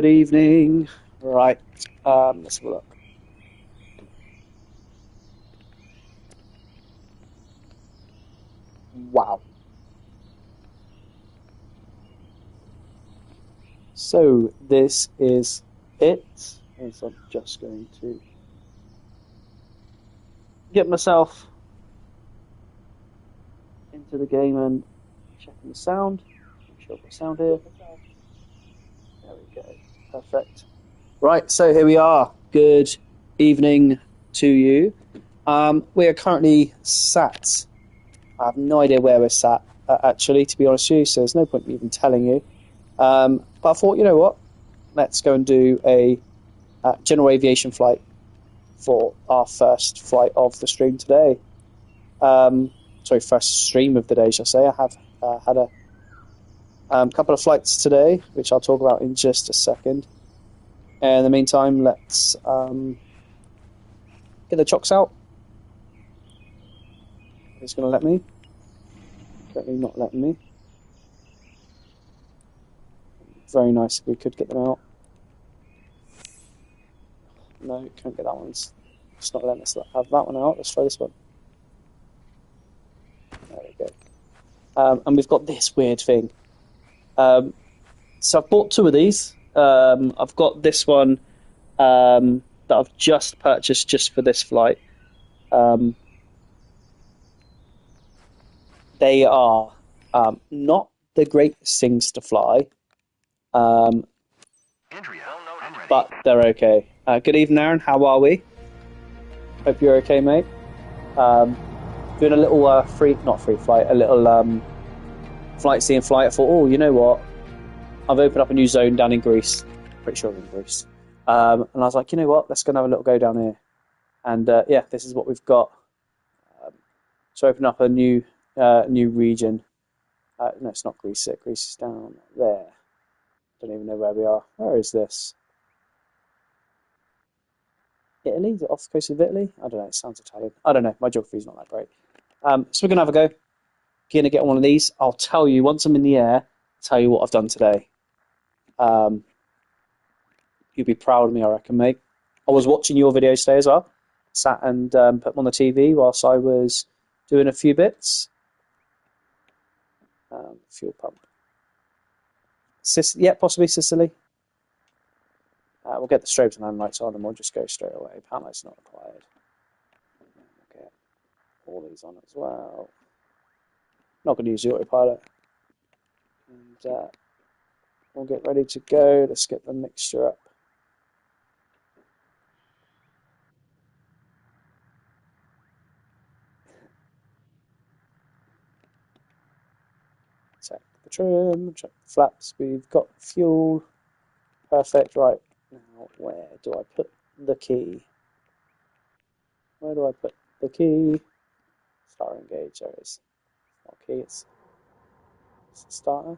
Good evening. Right, let's have a look. Wow. So this is it. As I'm just going to get myself into the game and checking the sound. Make sure I've got sound here. There we go. Perfect. Right, so here we are. Good evening to you. We are currently sat. I have no idea where we're sat, actually, to be honest with you, so there's no point in even telling you. But I thought, you know what? Let's go and do a general aviation flight for our first flight of the stream today. First stream of the day, shall I say. I have had a couple of flights today, which I'll talk about in just a second. And in the meantime, let's get the chocks out. It's going to let me. Currently not letting me. Very nice if we could get them out. No, can't get that one. It's not letting us have that one out. Let's try this one. There we go. And we've got this weird thing. So I've bought two of these. I've got this one that I've just purchased just for this flight. They are not the greatest things to fly, but they're okay. Good evening, Aaron. How are we? Hope you're okay, mate. Doing a little not free flight, a little flight see and flight. I thought, oh, you know what? I've opened up a new zone down in Greece. Pretty sure I'm in Greece. And I was like, you know what? Let's go and have a little go down here. And yeah, this is what we've got. So open up a new region. No, it's not Greece. Greece is down there. Don't even know where we are. Where is this? Italy? Is it off the coast of Italy? I don't know. It sounds Italian. I don't know. My geography's not that great. So we're going to have a go. Going to get one of these. I'll tell you, once I'm in the air, tell you what I've done today. You'll be proud of me, I reckon, mate. I was watching your videos today as well. Sat and put them on the TV whilst I was doing a few bits. Fuel pump. Yeah, possibly Sicily. We'll get the strobes and lights on and we'll just go straight away. Power lights not required. We'll get all these on as well. Not going to use the autopilot. And we'll get ready to go. Let's get the mixture up. Check the trim, check the flaps. We've got fuel. Perfect. Right. Now, where do I put the key? Where do I put the key? Star engage. There it is. Not key. It's the starter.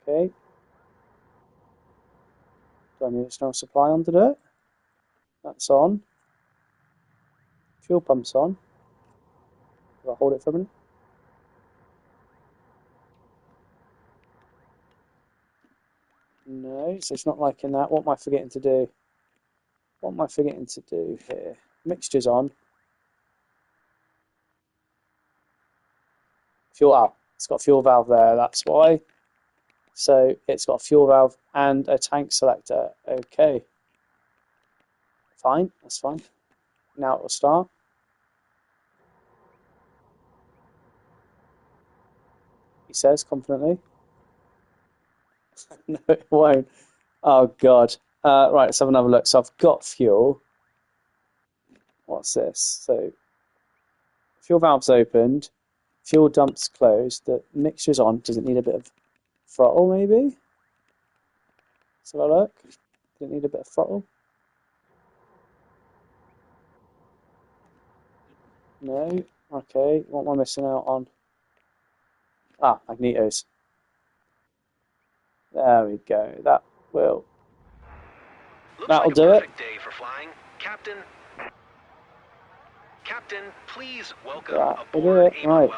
Okay. Do I need additional supply on to do it? That's on. Fuel pump's on. Do I hold it for a minute? No, so it's not liking that. What am I forgetting to do? What am I forgetting to do here? Mixture's on. Fuel out. It's got a fuel valve there, that's why. So it's got a fuel valve and a tank selector. Okay. Fine, that's fine. Now it will start. He says confidently. No, it won't. Oh, God. Right, let's have another look. So I've got fuel. What's this? So fuel valve's opened. Fuel dump's closed. The mixture's on. Does it need a bit of throttle, maybe? Let's have a look. Does it need a bit of throttle? No. Okay. What am I missing out on? Ah, magnetos. There we go. That'll do it. Day for flying. Captain, please welcome That'll aboard do it. Right.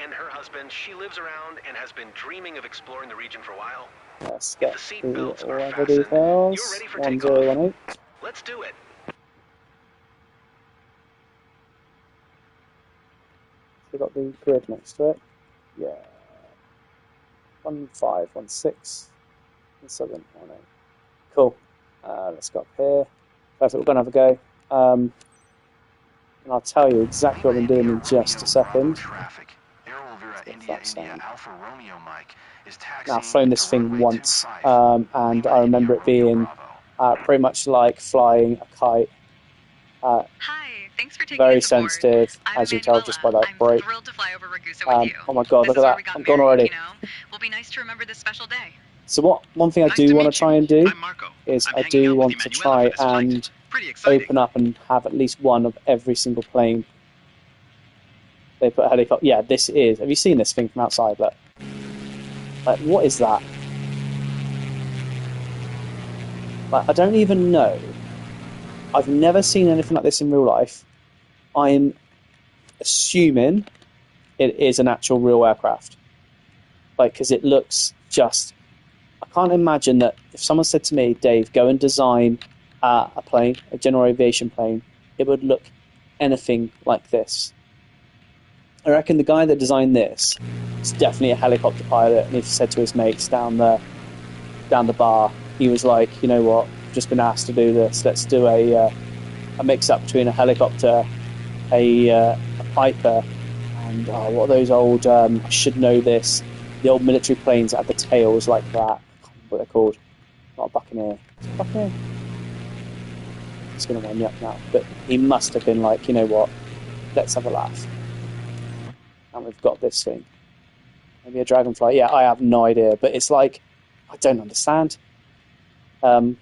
and her husband. She lives around and has been dreaming of exploring the region for a while. Let's If get the seat the belts are other fastened, details. you're ready for takeoff. 1018. Let's do it. We've got the grid next to it. Yeah. 1516 and 718. Cool. Let's go up here. Perfect, we're going to have a go. And I'll tell you exactly what I'm doing in just a second. Now, I've flown this thing once, and I remember it being pretty much like flying a kite. Hi, thanks for taking Very us aboard. sensitive, I'm as you can tell just by that I'm brake. thrilled to fly over Ragusa with you. Oh my god, This look is at where that. we got I'm gone married, already. you know? Will be nice to remember this special day. So one thing I Nice do to want meet to try you. and do I'm Marco. is I'm I hanging do out with want to Emanuela try for this flight. and Pretty exciting. open up and have at least one of every single plane. They put a helicopter. Yeah, this is. Have you seen this thing from outside? Look. Like, what is that? Like, I don't even know. I've never seen anything like this in real life. I'm assuming it is an actual real aircraft. Like, because it looks just... I can't imagine that if someone said to me, Dave, go and design a plane, a general aviation plane, it would look anything like this. I reckon the guy that designed this is definitely a helicopter pilot, and he said to his mates down the bar, he was like, you know what, I've just been asked to do this. Let's do a mix-up between a helicopter, a Piper, and what are those old, I should know this, the old military planes that had the tails like that. I can't remember what they're called. Not a Buccaneer. Is it a Buccaneer? It's going to wind me up now. But he must have been like, you know what, let's have a laugh. And we've got this thing. Maybe a Dragonfly. Yeah, I have no idea. But it's like, I don't understand. I'd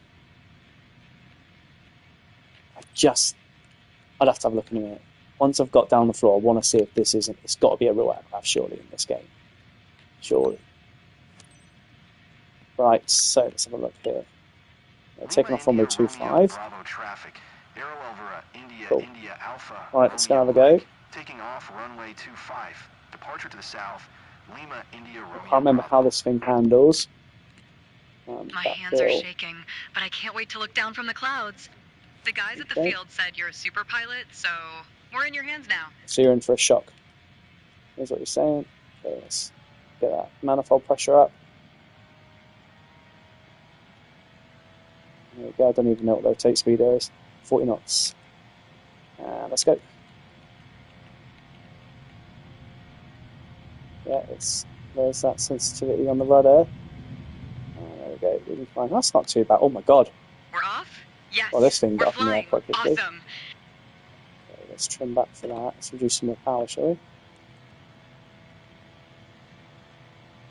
have to have a look in a minute. Once I've got down the floor, I want to see if this isn't... It's got to be a real aircraft, surely, in this game. Surely. Right, so let's have a look here. Taking off runway 25. Cool. Right, let's go have a go. Taking off runway 25. Departure to the south. Lima, India, Romeo. I can't remember how this thing handles. My hands are shaking, but I can't wait to look down from the clouds. The guys at the field said you're a super pilot, so we're in your hands now. So you're in for a shock. Here's what you're saying. Okay, let's get that manifold pressure up. There we go. I don't even know what the rotate speed there is. 40 knots. Let's go. Yeah, there's that sensitivity on the rudder. There we go. Really fine. That's not too bad. Oh my god. We're off? Yes. Well, this thing got we're up in the air flying. quite quickly. Awesome. Okay, let's trim back for that. Let's reduce some more power, shall we?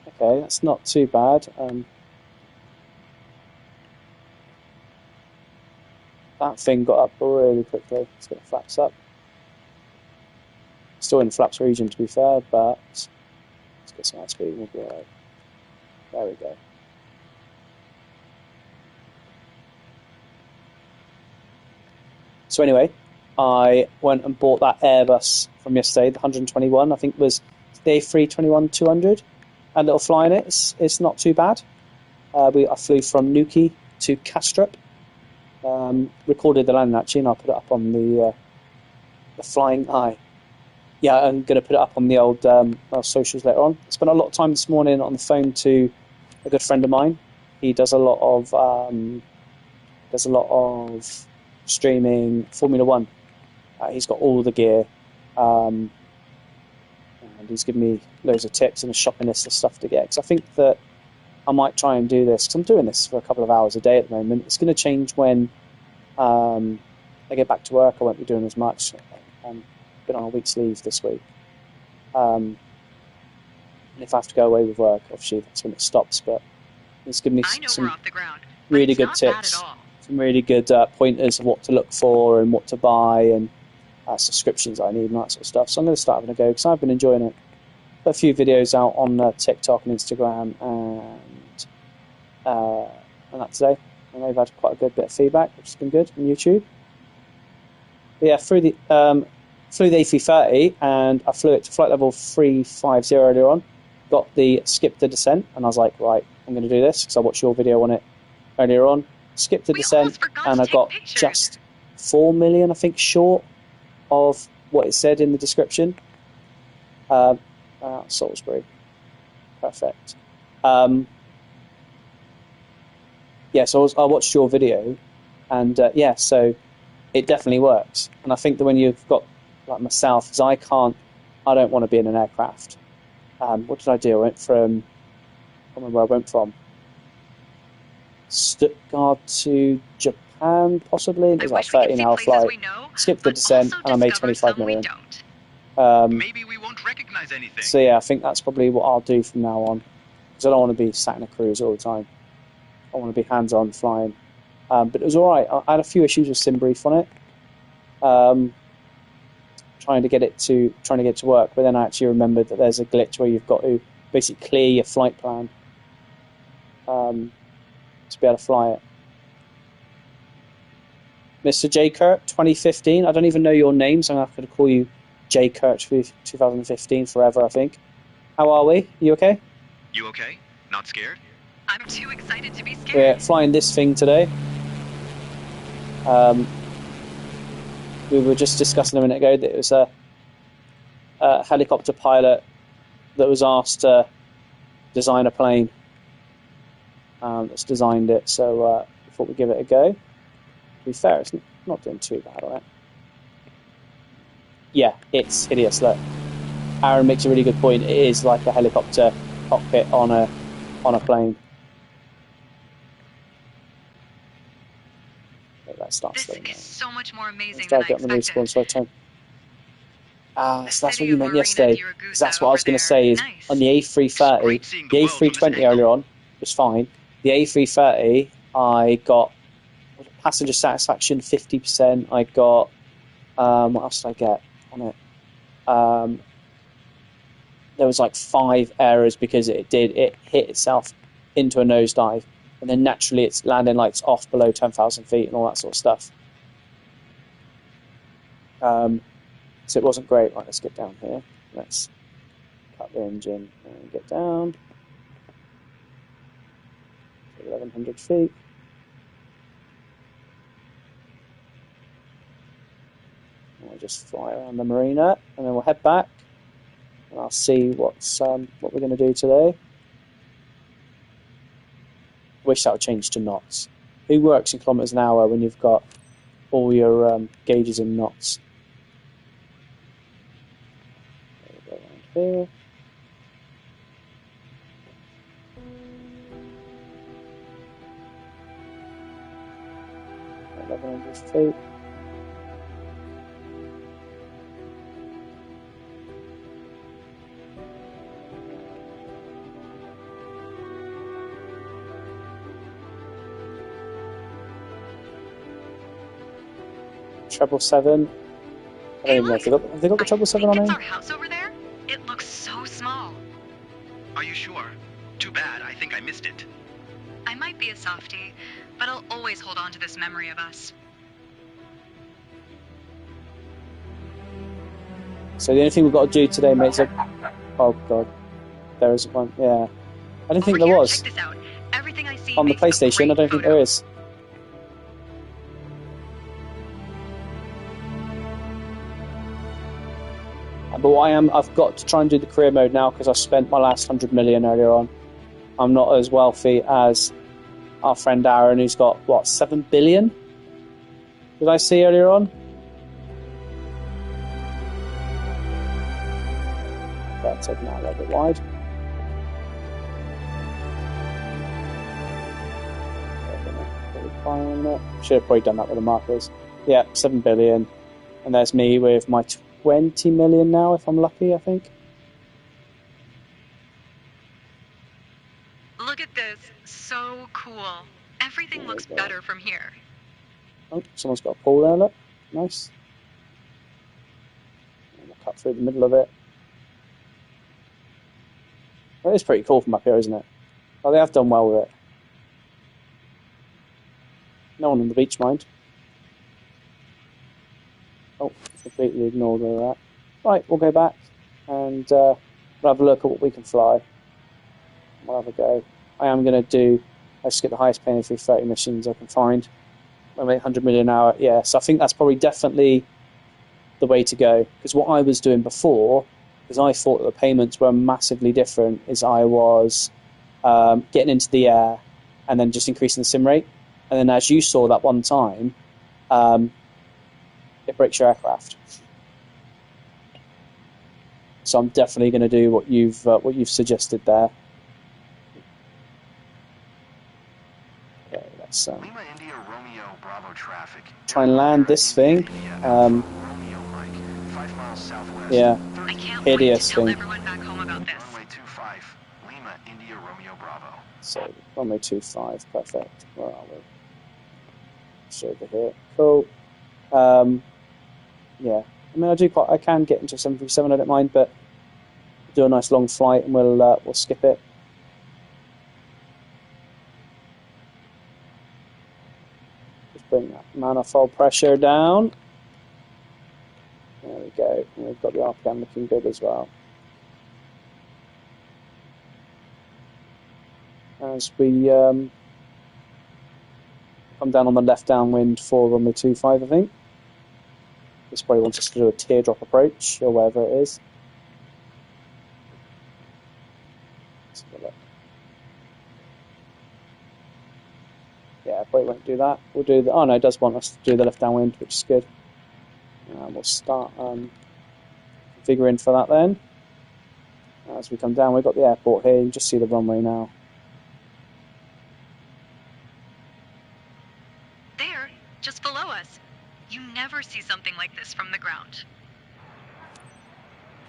Okay, that's not too bad. That thing got up really quickly. Let's get the flaps up. Still in the flaps region, to be fair, but let's get some outspeed. We'll be alright. There we go. So anyway, I went and bought that Airbus from yesterday, the 121. I think it was the A321-200. A little fly in it. It's not too bad. I flew from Newquay to Castrop. Recorded the landing actually, and I'll put it up on the Flying Eye. Yeah, I'm going to put it up on the old socials later on. I spent a lot of time this morning on the phone to a good friend of mine. He does a lot of streaming Formula One. He's got all the gear, and he's given me loads of tips and a shopping list of stuff to get. Because I think that I might try and do this, because I'm doing this for a couple of hours a day at the moment. It's going to change when I get back to work. I won't be doing as much. I've been on a week's leave this week. And if I have to go away with work, obviously that's when it stops. But it's given me some we're off the ground, really good tips, some really good pointers of what to look for and what to buy, and subscriptions I need and that sort of stuff. So I'm going to start having a go, because I've been enjoying it. Put a few videos out on TikTok and Instagram and that today, and they've had quite a good bit of feedback, which has been good on YouTube. But yeah, flew the A330, and I flew it to flight level 350 earlier on. got the skip the descent, and I was like, right, I'm going to do this because I watched your video on it earlier on. Skipped the descent, and I got just 4 million, I think, short of what it said in the description. Salisbury, perfect. So I watched your video, and so it definitely works. And I think that when you've got, like myself, because I don't want to be in an aircraft. What did I do? I can't remember where I went from. Stuttgart to Japan, possibly. It was like a 13-hour flight. Skipped the descent, and I made 25 million. Maybe we won't recognize anything. So yeah, I think that's probably what I'll do from now on, because I don't want to be sat in a cruise all the time. I want to be hands-on flying. But it was all right. I had a few issues with SimBrief on it, trying to get it to work. But then I actually remembered that there's a glitch where you've got to basically clear your flight plan to be able to fly it. Mr. J. Kurt, 2015. I don't even know your name, so I'm going to call you J. Kurt for 2015 forever, I think. How are we? You okay? You okay? Not scared? I'm too excited to be scared. We're flying this thing today. We were just discussing a minute ago that it was a helicopter pilot that was asked to design a plane that's designed it, so I thought we'd give it a go. To be fair, it's not doing too bad on it. Yeah, it's hideous. Look, Aaron makes a really good point. It is like a helicopter cockpit on a plane. This is so much more amazing than I expected. So that's what you meant yesterday. That's what I was going to say. Is on the A330, the A320 earlier on was fine. The A330, I got passenger satisfaction 50%. I got what else did I get on it? There was like 5 errors because it hit itself into a nosedive. And then naturally its landing lights off below 10,000 feet and all that sort of stuff. So it wasn't great. Right, let's get down here. Let's cut the engine and get down. 1,100 feet. And we'll just fly around the marina and then we'll head back. And I'll see what we're going to do today. Wish that would change to knots. Who works in kilometres an hour when you've got all your gauges in knots? Go around here. Feet. Treble 7. I don't even know if they got the treble 7 on It's here. our house over there. It looks so small. Are you sure? Too bad. I think I missed it. I might be a softie, but I'll always hold on to this memory of us. So the only thing we've got to do today, mate, is oh god, there is one. Yeah, I didn't think there was. Check this out. Everything I see On the PlayStation, I don't think there is. But what I've got to try and do the career mode now because I spent my last 100 million earlier on. I'm not as wealthy as our friend Aaron, who's got, 7 billion? Did I see earlier on? That's taken out a little bit wide. Should have probably done that with the markers. Yeah, 7 billion. And there's me with my 20 million now, if I'm lucky, I think. Look at this. So cool. Everything looks better from here. Oh, someone's got a pole there, look. Nice. And we'll cut through the middle of it. Well, it is pretty cool from up here, isn't it? Well, they have done well with it. No one on the beach, mind. Oh, completely ignored all that. Right, we'll go back and we'll have a look at what we can fly. We'll have a go. I am going to do, let's get the highest paying 330 missions I can find. I make 100 million an hour. Yeah, so I think that's probably definitely the way to go. Because what I was doing before, because I thought that the payments were massively different, is I was getting into the air and then just increasing the sim rate. And then as you saw that one time, it breaks your aircraft. So I'm definitely going to do what you've suggested there. Okay, let's Lima India Romeo Bravo traffic. try and land this thing. Romeo Mike, 5 miles southwest. Yeah, I can't hideous wait to tell thing. everyone back home about this. Runway 25, Lima India Romeo Bravo. So runway 25, perfect. Where are we? Just over here. Cool. Yeah, I mean I can get into 737. I don't mind, but do a nice long flight and we'll skip it. Just bring that manifold pressure down. There we go. And we've got the RPM looking good as well. As we come down on the left downwind for runway 25, I think. This probably wants us to do a teardrop approach or wherever it is. Let's have a look. Yeah, probably won't do that. We'll do the. Oh no, it does want us to do the left downwind, which is good. We'll start configuring for that then. As we come down, we've got the airport here. You can just see the runway now. There, just below us. You never see something like this from the ground.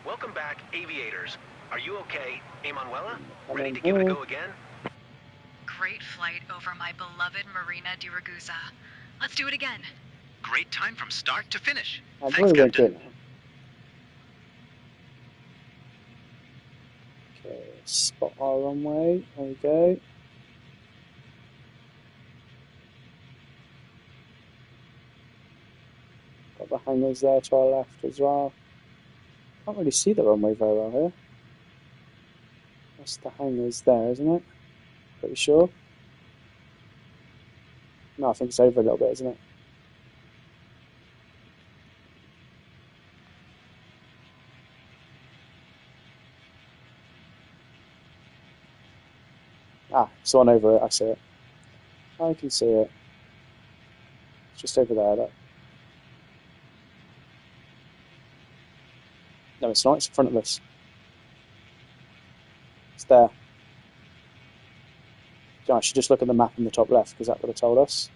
Welcome back, aviators. Are you okay, Emanuela? Come Ready in to give it a here. go again? Great flight over my beloved Marina di Ragusa. Let's do it again. Great time from start to finish. I Thanks, really won't do Captain. it now. Okay, spot our runway. There we go. Got the hangars there to our left as well. Can't really see the runway very well here. That's the hangars there, isn't it? Pretty sure. No, I think it's over a little bit, isn't it? Ah, it's on over it. I see it. I can see it. It's just over there, look. No, it's not. It's in front of us. It's there. I should just look at the map in the top left, because that would have told us.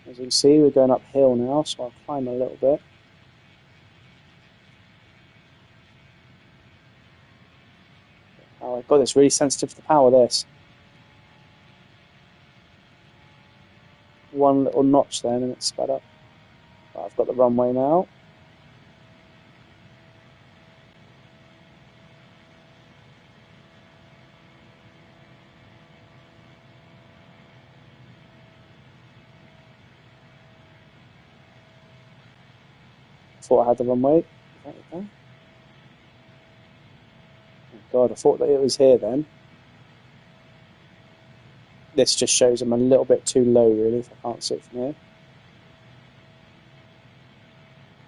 As you can see, we're going uphill now, so I'll climb a little bit. Oh, God, it's really sensitive to the power, this. One little notch then, and it's sped up. Right, I've got the runway now. Thought I had the runway. There we go. Oh God, I thought that it was here then. This just shows I'm a little bit too low, really, if I can't see it from here.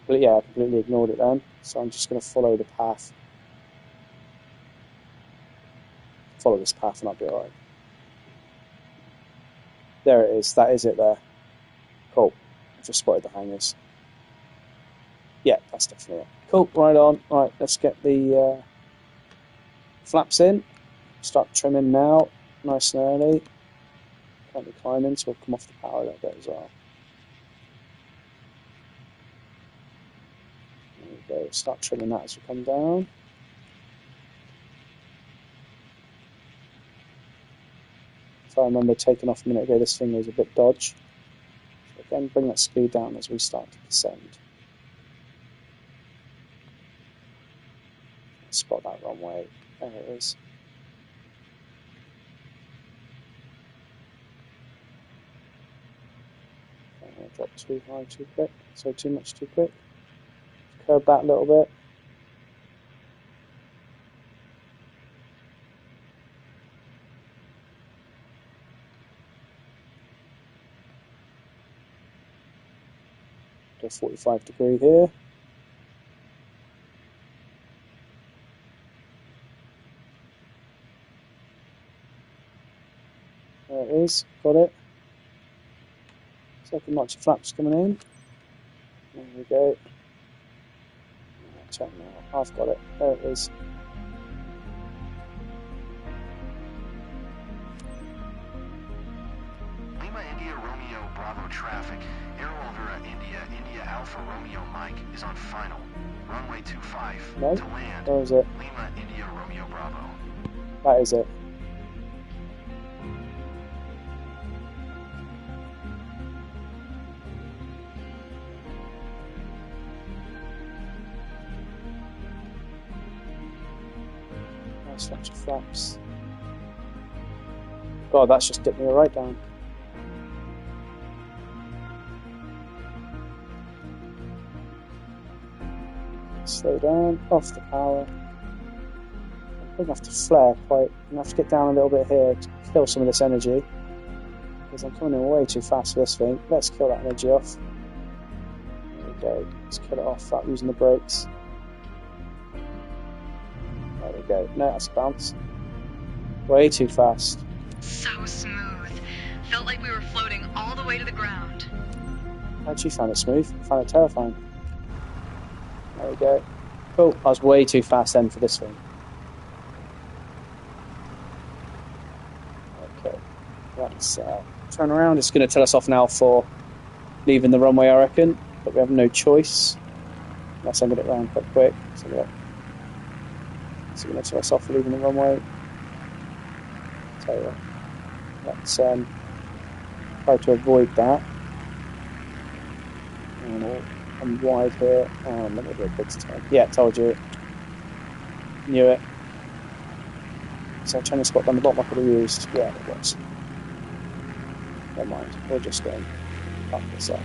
But yeah, I completely ignored it then, so I'm just going to follow the path. Follow this path and I'll be alright. There it is, that is it there. Cool. I've just spotted the hangars. Yeah, that's definitely it. Cool, right on. Right, let's get the flaps in. Start trimming now, nice and early. Currently climbing, so we'll come off the power a little bit as well. There we go, start trimming that as we come down. If I remember taking off a minute ago, this thing was a bit dodge. So again, bring that speed down as we start to descend. Spot that runway. There it is. Drop too high too quick, so too much too quick. Curb back a little bit. Do a 45-degree here. There it is, got it. Second notch of flaps coming in. There we go. Check now. I've got it. There it is. Lima India Romeo Bravo traffic. Air Alvera India India Alpha Romeo Mike is on final. Runway 25 No? to land. Where is it? Lima India Romeo Bravo. That is it. Nice bunch of flaps. God, that's just dipped me right down. Slow down, off the power. I'm going to have to flare quite. I'm going to have to get down a little bit here to kill some of this energy. Because I'm coming in way too fast for this thing. Let's kill that energy off. There we go. Let's kill it off without using the brakes. There we go. No, that's a bounce. Way too fast. So smooth. Felt like we were floating all the way to the ground. How'd you find it smooth? I found it terrifying. There we go. Cool. I was way too fast then for this thing. Okay. Let's turn around. It's going to tell us off now for leaving the runway, I reckon. But we have no choice. Unless I get it round quite quick. So it's going to tell us off for leaving the runway. Tell you what. Let's try to avoid that. I'm wide here. Let me do a big turn. Yeah, told you. Knew it. So I'm trying to spot down the bottom I could have used. Yeah, it was. Never mind. We're just going up this up.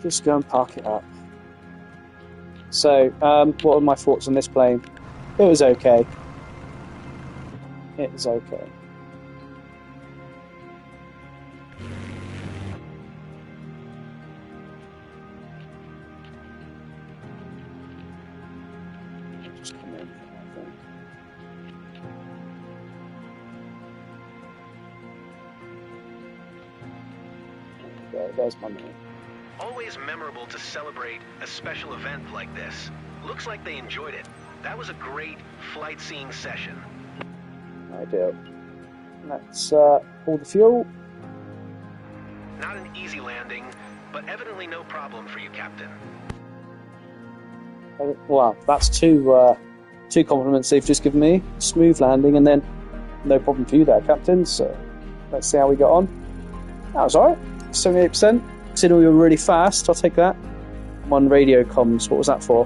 Just go and park it up. So, what are my thoughts on this plane? It was okay. It was okay. Just come in, I think. There we go, there's my name. Always memorable to celebrate a special event like this. Looks like they enjoyed it. That was a great flight scene session. Ideal. Let's pull the fuel. Not an easy landing, but evidently no problem for you, Captain. Wow, that's two compliments they've just given me. Smooth landing and then no problem for you there, Captain. So let's see how we got on. That was alright. 78%. Considering we were really fast, I'll take that. One radio comms, what was that for?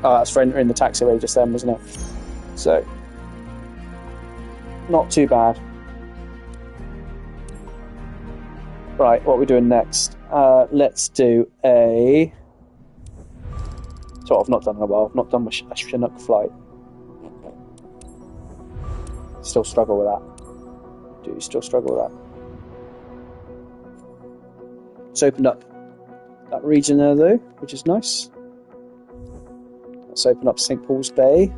Oh, that's for entering the taxiway just then, wasn't it? So, not too bad. Right, what are we doing next? Let's do a... So I've not done in a while. I've not done a Chinook flight. Still struggle with that. Do still struggle with that. It's opened up that region there though, which is nice. Let's open up St. Paul's Bay.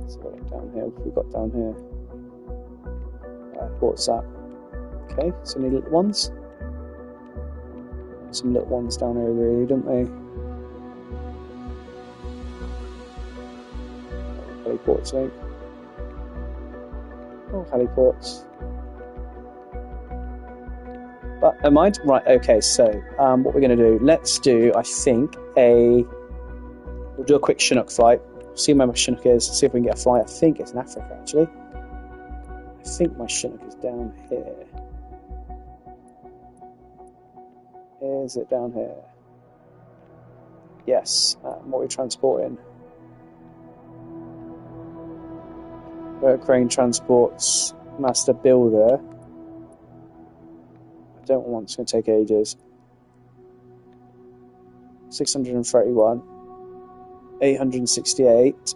So down here, what have we got down here? What's that? Okay, so any little ones? Some little ones down here really, don't we? Heliports, I think. Oh, heliports. But never mind. Right, okay, so what we're going to do, let's do, I think, we'll do a quick Chinook flight, see where my Chinook is, see if we can get a flight. I think it's in Africa, actually. I think my Chinook is down here. Is it down here? Yes, what are we transporting? Crane transports master builder. I don't want it's going to take ages. 631, 868.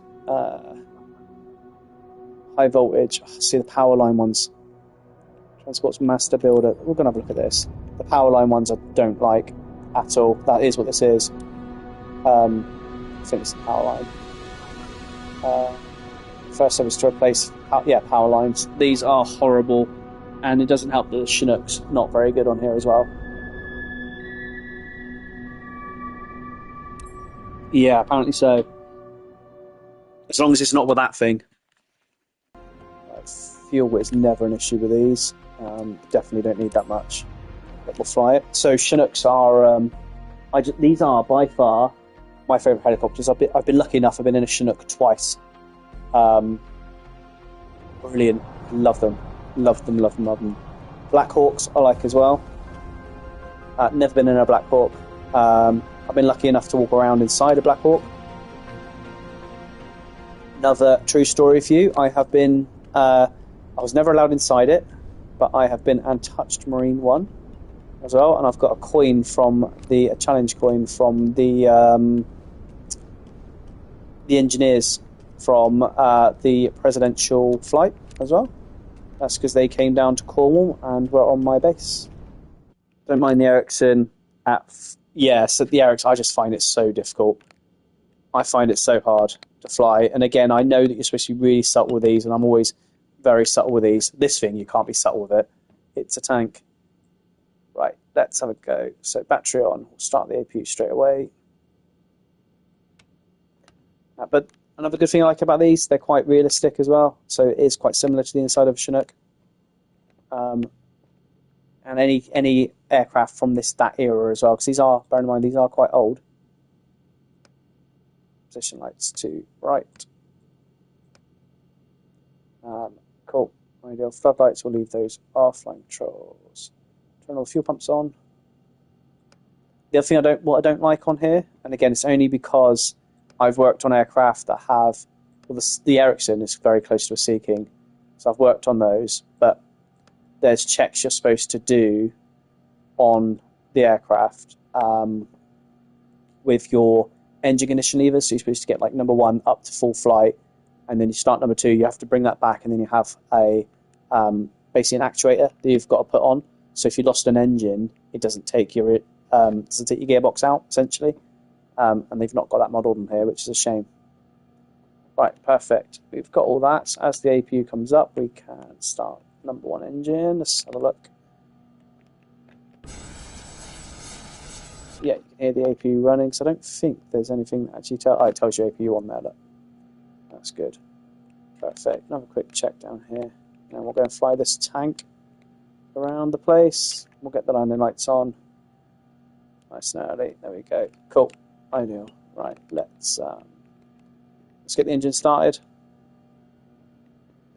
High voltage. See the power line ones. Transports master builder. We're going to have a look at this. The power line ones I don't like at all. That is what this is. I think it's the power line. First service to replace, power lines. These are horrible, and it doesn't help that the Chinook's not very good on here as well. Yeah, apparently so. As long as it's not with that thing. Fuel is never an issue with these. Definitely don't need that much, but we'll fly it. So Chinooks are, these are by far my favourite helicopters. I've been lucky enough. I've been in a Chinook twice. Brilliant. Love them. Love them, love them, love them. Black Hawks I like as well. Never been in a Black Hawk. I've been lucky enough to walk around inside a Black Hawk. Another true story for you. I have been, I was never allowed inside it, but I have been Untouched Marine 1 as well, and I've got a coin from a challenge coin from the engineers from the presidential flight as well. That's because they came down to Cornwall and were on my base. Don't mind the Ericsson so the Ericsson, I just find it so difficult. I find it so hard to fly. And again, I know that you're supposed to be really subtle with these, and I'm always very subtle with these. This thing, you can't be subtle with it. It's a tank. Right, let's have a go. So battery on. We'll start the APU straight away. But another good thing I like about these, they're quite realistic as well. So it is quite similar to the inside of a Chinook. And any aircraft from that era as well, because these are, bear in mind, these are quite old. Position lights to right. Cool. Ideal. Floodlights, we'll leave those off. Flight controls. Turn all the fuel pumps on. The other thing I don't like on here, and again, it's only because I've worked on aircraft that have, well, the Ericsson is very close to a Sea King, so I've worked on those, but there's checks you're supposed to do on the aircraft with your engine ignition levers. So you're supposed to get like number 1 up to full flight, and then you start number 2, you have to bring that back, and then you have a basically an actuator that you've got to put on. So if you lost an engine, it doesn't take your gearbox out, essentially. And they've not got that modelled in here, which is a shame. Right, perfect. We've got all that. So as the APU comes up, we can start number 1 engine. Let's have a look. Yeah, you can hear the APU running, so I don't think there's anything that actually it tells you APU on there. Look. That's good. Perfect. Another quick check down here. Now we'll go and fly this tank around the place. We'll get the landing lights on. Nice and early. There we go. Cool. Ideal. Right, let's get the engine started.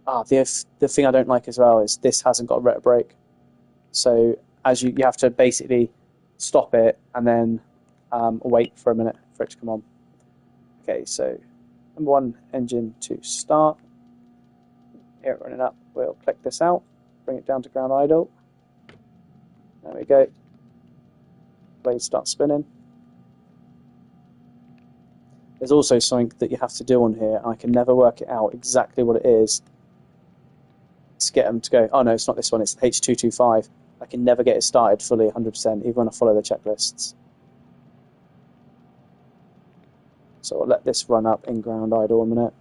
The thing I don't like as well is this hasn't got a rotary brake. So as you have to basically stop it and then wait for a minute for it to come on. Okay, so number 1 engine to start. Here it running up. We'll click this out, bring it down to ground idle. There we go. Blades start spinning. There's also something that you have to do on here. I can never work it out exactly what it is to get them to go, oh no, it's not this one, it's H225. I can never get it started fully 100%, even when I follow the checklists. So I'll let this run up in ground idle a minute.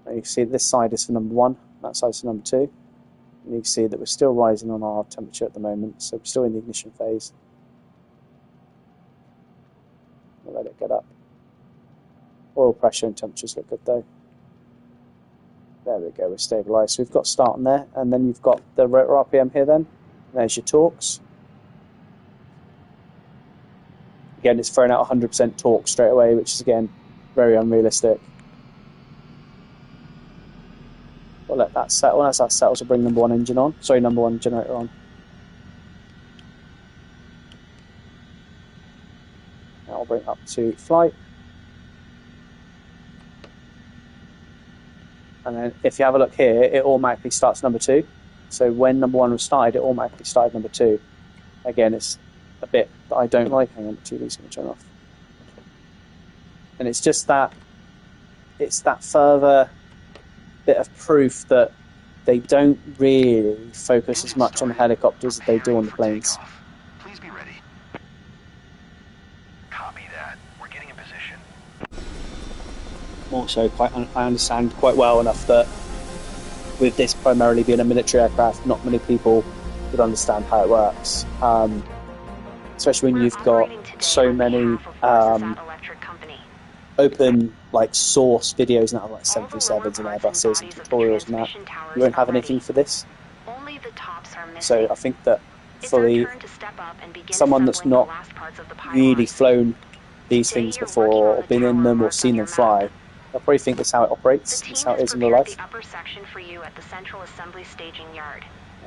And you can see this side is for number 1, that side is for number 2. And you can see that we're still rising on our temperature at the moment, so we're still in the ignition phase. We'll let it get up. Oil pressure and temperatures look good though. There we go, we're stabilised. So we've got start on there, and then you've got the rotor RPM here then. There's your torques. Again, it's throwing out 100% torque straight away, which is again, very unrealistic. We'll let that settle. As that settles, we'll bring number 1 engine on. Sorry, number 1 generator on. Now we'll bring it up to flight. And then if you have a look here, it automatically starts number 2. So when number 1 was started, it automatically started number 2. Again, it's a bit that I don't like. Hang on, the TV's going to turn off. And it's just that, it's that further bit of proof that they don't really focus as much on the helicopters as they do on the planes. Please be ready. Copy that. We're getting in position. Also, I understand quite well enough that with this primarily being a military aircraft, not many people would understand how it works. Especially when you've got so many open source videos now, like 737s and Airbuses and tutorials and that. You won't have anything for this. So I think that for someone that's not really flown these things before or been in them or seen them fly, they'll probably think that's how it operates, that's how it is in real life.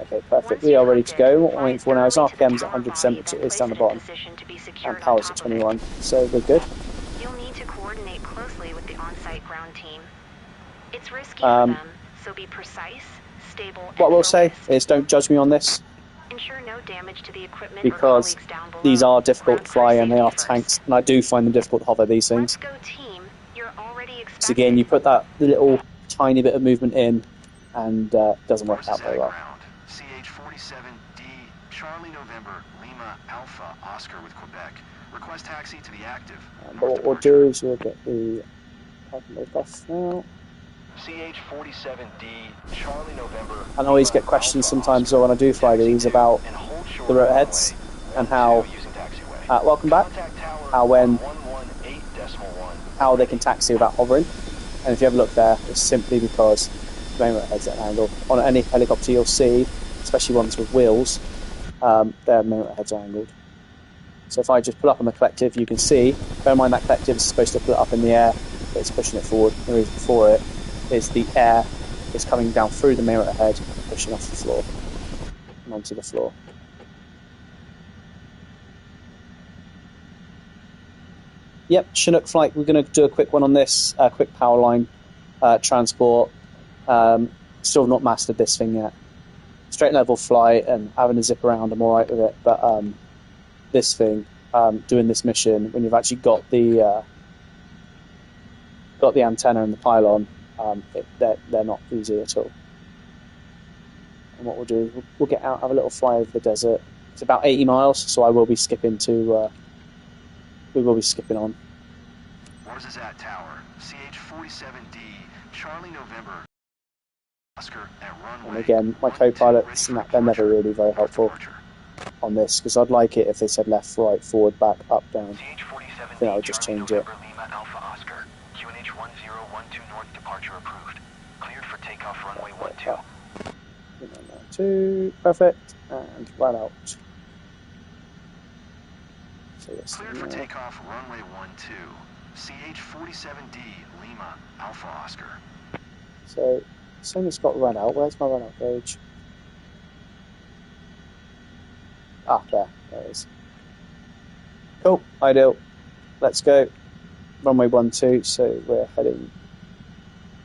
Okay, perfect. We are ready to go. What we're waiting for now is RPM's at 100%, which it is down the bottom, and power's at 21, so we're good. You'll need to coordinate closely with the on-site ground team. It's risky for them, so be precise, stable, and what I will say is don't judge me on this, ensure no damage to the equipment because these are difficult to fly and they are tanks, and I do find them difficult to hover, these things. Let's go team. You're already expected. So again, you put that little tiny bit of movement in, and it doesn't work out very well. CH-47D, Charlie November, Lima, Alpha, Oscar with Quebec. Request taxi to be active. But what we'll do is we'll get the parking brake off now. CH-47D, Charlie November. I always get questions sometimes when I do fly these about the rotor heads and how, welcome back, how they can taxi without hovering. And if you have a look there, it's simply because the main rotor head's at an angle. On any helicopter you'll see, especially ones with wheels, their main rotor heads are angled. So if I just pull up on the collective, you can see, bear in mind that collective is supposed to put it up in the air, but it's pushing it forward. The reason for it is the air is coming down through the main rotor head, pushing off the floor and onto the floor. Yep, Chinook flight, we're going to do a quick one on this, quick power line transport. Still not mastered this thing yet. Straight level flight and having a zip around, I'm alright with it, but this thing, doing this mission, when you've actually got the antenna and the pylon, they're not easy at all. And what we'll do is we'll get out, have a little fly over the desert. It's about 80 miles, so I will be skipping to. We will be skipping on. Where's this at, Tower? CH-47D, Charlie November, Oscar at runway. And again, my co-pilots and that, they're never really very helpful on this, because I'd like it if they said left, right, forward, back, up, down. I think I would just change it. Lima Alpha Oscar, QNH 1012 north departure approved. Cleared for takeoff runway 12. 2, perfect, and right out. So yes, Cleared for takeoff runway 12. CH-47D Lima Alpha Oscar. So same as got run out. Where's my run out gauge? Ah, there it is. Cool, ideal. Let's go. Runway 12, so we're heading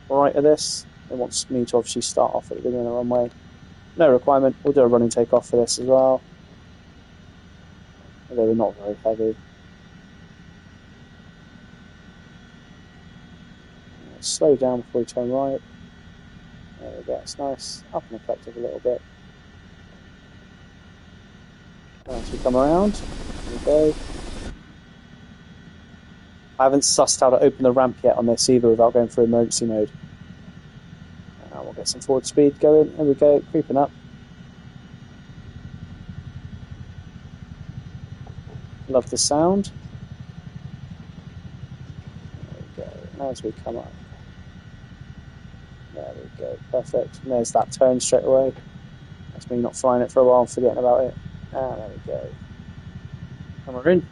right of this. It wants me to obviously start off at the beginning of the runway. No requirement, we'll do a running takeoff for this as well. Although we're not very heavy. Slow down before we turn right. There we go, it's nice. Up and collective a little bit. As we come around, there we go. I haven't sussed how to open the ramp yet on this either without going through emergency mode. We'll get some forward speed going. There we go, creeping up. Love the sound. There we go. As we come up. There we go, perfect. And there's that turn straight away. That's me not flying it for a while and forgetting about it. There we go. And we're in.